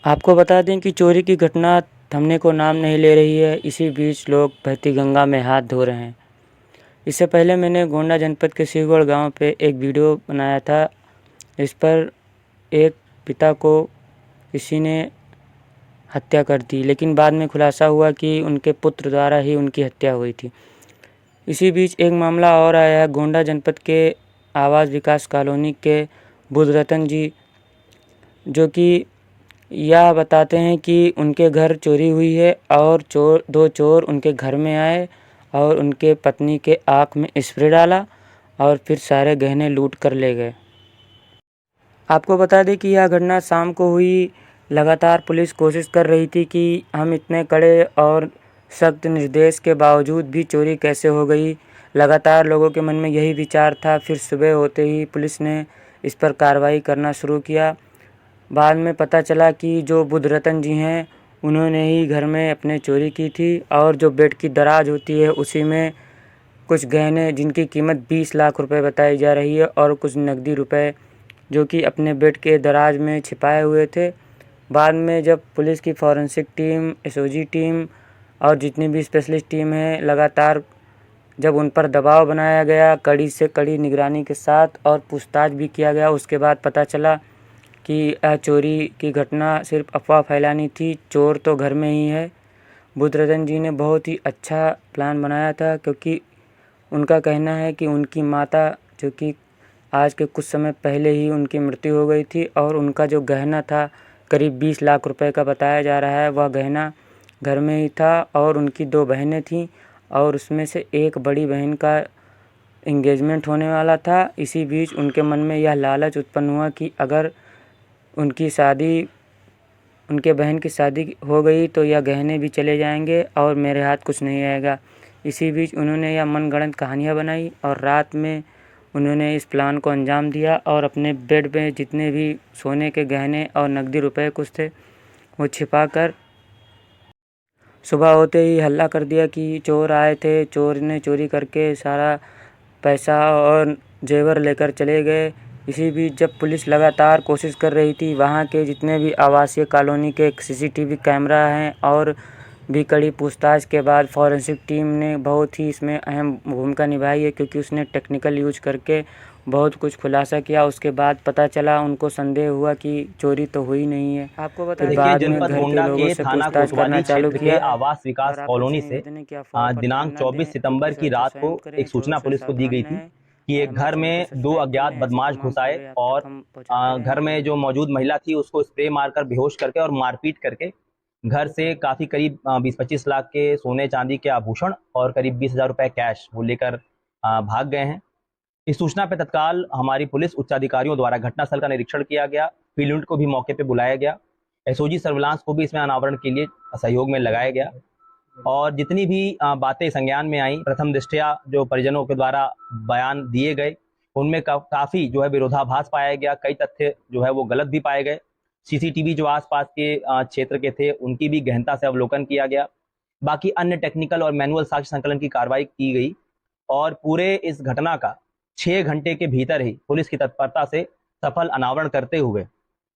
आपको बता दें कि चोरी की घटना थमने को नाम नहीं ले रही है। इसी बीच लोग बहती गंगा में हाथ धो रहे हैं। इससे पहले मैंने गोंडा जनपद के शिवगढ़ गांव पे एक वीडियो बनाया था। इस पर एक पिता को किसी ने हत्या कर दी, लेकिन बाद में खुलासा हुआ कि उनके पुत्र द्वारा ही उनकी हत्या हुई थी। इसी बीच एक मामला और आया है। गोंडा जनपद के आवास विकास कॉलोनी के बुद्धरतन जी, जो कि यह बताते हैं कि उनके घर चोरी हुई है और दो चोर उनके घर में आए और उनके पत्नी के आँख में स्प्रे डाला और फिर सारे गहने लूट कर ले गए। आपको बता दें कि यह घटना शाम को हुई। लगातार पुलिस कोशिश कर रही थी कि हम इतने कड़े और सख्त निर्देश के बावजूद भी चोरी कैसे हो गई। लगातार लोगों के मन में यही विचार था। फिर सुबह होते ही पुलिस ने इस पर कार्रवाई करना शुरू किया। बाद में पता चला कि जो बुद्धरतन जी हैं, उन्होंने ही घर में अपने चोरी की थी और जो बेड की दराज होती है उसी में कुछ गहने जिनकी कीमत 20 लाख रुपए बताई जा रही है और कुछ नकदी रुपए जो कि अपने बेड के दराज में छिपाए हुए थे। बाद में जब पुलिस की फॉरेंसिक टीम, एसओजी टीम और जितनी भी स्पेशलिस्ट टीम है, लगातार जब उन पर दबाव बनाया गया कड़ी से कड़ी निगरानी के साथ और पूछताछ भी किया गया, उसके बाद पता चला कि यह चोरी की घटना सिर्फ अफवाह फैलानी थी। चोर तो घर में ही है। बुद्धरतन जी ने बहुत ही अच्छा प्लान बनाया था, क्योंकि उनका कहना है कि उनकी माता, जो कि आज के कुछ समय पहले ही उनकी मृत्यु हो गई थी, और उनका जो गहना था करीब 20 लाख रुपए का बताया जा रहा है, वह गहना घर में ही था। और उनकी 2 बहनें थीं और उसमें से एक बड़ी बहन का एंगेजमेंट होने वाला था। इसी बीच उनके मन में यह लालच उत्पन्न हुआ कि अगर उनके बहन की शादी हो गई तो यह गहने भी चले जाएंगे और मेरे हाथ कुछ नहीं आएगा। इसी बीच उन्होंने यह मनगढ़ंत कहानियाँ बनाई और रात में उन्होंने इस प्लान को अंजाम दिया और अपने बेड में जितने भी सोने के गहने और नकदी रुपए कुछ थे वो छिपा कर सुबह होते ही हल्ला कर दिया कि चोर आए थे। चोर ने चोरी करके सारा पैसा और जेवर लेकर चले गए। इसी बीच जब पुलिस लगातार कोशिश कर रही थी, वहाँ के जितने भी आवासीय कॉलोनी के सीसीटीवी कैमरा हैं और भी कड़ी पूछताछ के बाद फॉरेंसिक टीम ने बहुत ही इसमें अहम भूमिका निभाई है, क्योंकि उसने टेक्निकल यूज करके बहुत कुछ खुलासा किया। उसके बाद पता चला, उनको संदेह हुआ कि चोरी तो हुई नहीं है। आपको बता दें देखिए, बाद में जनपद घर के गोंडा लोगों के से थाना पूछताछ करना कोतवाली चालू क्षेत्र के किया। आवास और विकास आपसे कॉलोनी से निवेदन है कि अफवाहों पर ध्यान दिनांक न 24 दें, खुद सितंबर की की सुरक्षा रात को स्वयं करें, एक चोरों सूचना से पुलिस को दी सावधान गई थी रहें। कि और एक हमारे घर चैनल को में 2 सब्सक्राइब अज्ञात करें। ऐसी बदमाश तमाम घुस आए खबरें आप तक और हम पहुँचाते घर रहेंगे। में जो मौजूद महिला थी उसको स्प्रे मारकर बेहोश करके और मारपीट करके घर से काफी करीब 20-25 लाख के सोने चांदी के आभूषण और करीब 20,000 रुपए कैश वो लेकर भाग गए हैं। इस सूचना पर तत्काल हमारी पुलिस उच्च अधिकारियों द्वारा घटनास्थल का निरीक्षण किया गया। फील्ड यूनिट को भी मौके पर बुलाया गया। एसओजी सर्विलांस को भी इसमें अनावरण के लिए सहयोग में लगाया गया और जितनी भी बातें संज्ञान में आई, प्रथम दृष्टया जो परिजनों के द्वारा बयान दिए गए उनमें काफी जो है विरोधाभास पाया गया। कई तथ्य जो है वो गलत भी पाए गए। सीसीटीवी जो आसपास के क्षेत्र के थे उनकी भी गहनता से अवलोकन किया गया। बाकी अन्य टेक्निकल और मैनुअल साक्ष्य संकलन की कार्रवाई की गई और पूरे इस घटना का 6 घंटे के भीतर ही पुलिस की तत्परता से सफल अनावरण करते हुए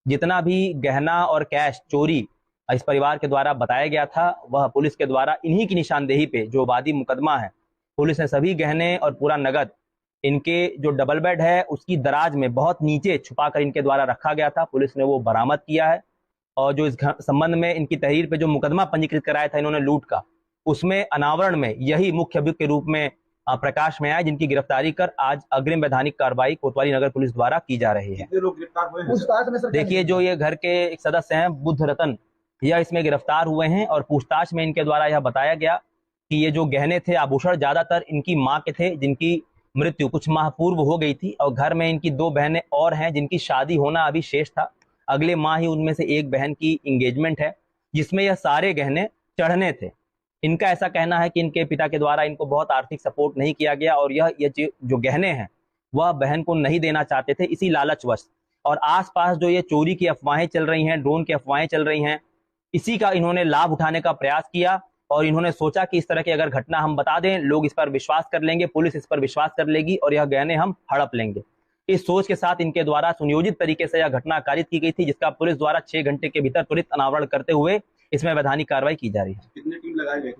जितना भी गहना और कैश चोरी इस परिवार के द्वारा बताया गया था, वह पुलिस के द्वारा इन्हीं की निशानदेही पे जो वादी मुकदमा है, पुलिस ने सभी गहने और पूरा नगद इनके जो डबल बेड है उसकी दराज में बहुत नीचे छुपाकर इनके द्वारा रखा गया था, पुलिस ने वो बरामद किया है। और जो इस संबंध में इनकी तहरीर पे जो मुकदमा पंजीकृत कराया था इन्होंने लूट का, उसमें अनावरण में यही मुख्य अभियुक्त के रूप में प्रकाश में आए, जिनकी गिरफ्तारी कर आज अग्रिम वैधानिक कार्रवाई कोतवाली नगर पुलिस द्वारा की जा रही है। देखिए, जो ये घर के एक सदस्य हैं बुद्ध रतन, यह इसमें गिरफ्तार हुए हैं और पूछताछ में इनके द्वारा यह बताया गया कि ये जो गहने थे, आभूषण ज्यादातर इनकी माँ के थे, जिनकी मृत्यु कुछ माह पूर्व हो गई थी और घर में इनकी 2 बहनें और हैं जिनकी शादी होना अभी शेष था। अगले माह ही उनमें से एक बहन की एंगेजमेंट है, जिसमें यह सारे गहने चढ़ने थे। इनका ऐसा कहना है कि इनके पिता के द्वारा इनको बहुत आर्थिक सपोर्ट नहीं किया गया और ये जो गहने हैं वह बहन को नहीं देना चाहते थे, इसी लालचवश। और आसपास जो ये चोरी की अफवाहें चल रही हैं, ड्रोन की अफवाहें चल रही हैं, इसी का इन्होंने लाभ उठाने का प्रयास किया और इन्होंने सोचा कि इस तरह की अगर घटना हम बता दें, लोग इस पर विश्वास कर लेंगे, पुलिस इस पर विश्वास कर लेगी और यह गहने हम हड़प लेंगे। इस सोच के साथ इनके द्वारा सुनियोजित तरीके से यह घटना कारित की गई थी, जिसका पुलिस द्वारा 6 घंटे के भीतर त्वरित अनावरण करते हुए इसमें वैधानिक कार्रवाई की जा रही है। कितने टीम लगाए गए थे?